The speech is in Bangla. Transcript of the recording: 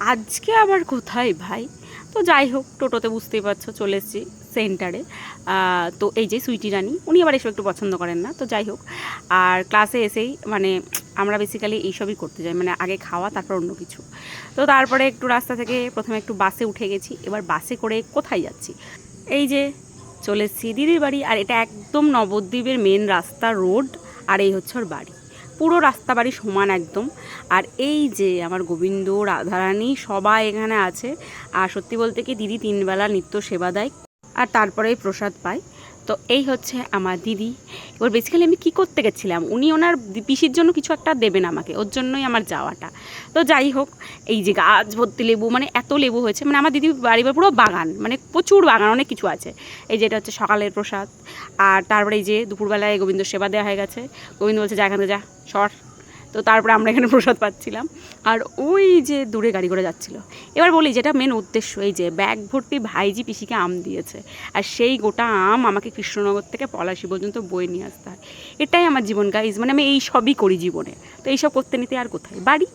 আজকে আবার কোথায় ভাই? তো যাই হোক, টোটোতে বুঝতেই পারছো চলে এসেছি সেন্টারে। তো এই যে সুইটি রানী, উনি আবার এসব একটু পছন্দ করেন না, তো যাই হোক। আর ক্লাসে এসেই মানে আমরা বেসিক্যালি এইসবই করতে যাই, মানে আগে খাওয়া তারপর অন্য কিছু। তো তারপরে একটু রাস্তা থেকে প্রথমে একটু বাসে উঠে গেছি, এবার বাসে করে কোথায় যাচ্ছি? এই যে চলে এসেছি দিদির বাড়ি, আর এটা একদম নবদ্বীপের মেন রাস্তা রোড, আর এই হচ্ছে ওর বাড়ি। পুরো রাস্তা বাড়ি সমান একদম। আর এই যে আমার গোবিন্দ, রাধারানী সবাই এখানে আছে। আর সত্যি বলতে কি, দিদি 3 বেলা নিত্য সেবা দেয়, আর তারপরেই প্রসাদ পায়। তো এই হচ্ছে আমার দিদি। এবার বেসিক্যালি আমি কী করতে গেছিলাম, উনি ওনার পিসির জন্য কিছু একটা দেবেন আমাকে, ওর জন্যই আমার যাওয়াটা। তো যাই হোক, এই যে গাছ ভর্তি লেবু, মানে এত লেবু হয়েছে, মানে আমার দিদি বাড়ি পুরো বাগান, মানে প্রচুর বাগান, অনেক কিছু আছে। এই যে এটা হচ্ছে সকালের প্রসাদ। আর তারপরে এই যে দুপুরবেলায় গোবিন্দ সেবা দেওয়া হয়ে গেছে। গোবিন্দ বলছে যা, এখান থেকে যা, সর। তো তারপরে আমরা এখানে প্রসাদ পাচ্ছিলাম। আর ওই যে দূরে গাড়ি করে যাচ্ছিলো। এবার বলি, যেটা মেন উদ্দেশ্য, এই যে ব্যাগ ভর্তি ভাইজি পিসিকে আম দিয়েছে, আর সেই গোটা আম আমাকে কৃষ্ণনগর থেকে পলাশী পর্যন্ত বয়ে নিয়ে আসতে হয়। এটাই আমার জীবন গাইজ, মানে আমি এই সবই করি জীবনে। তো এইসব করতে নিতে আর কোথায় বাড়ি।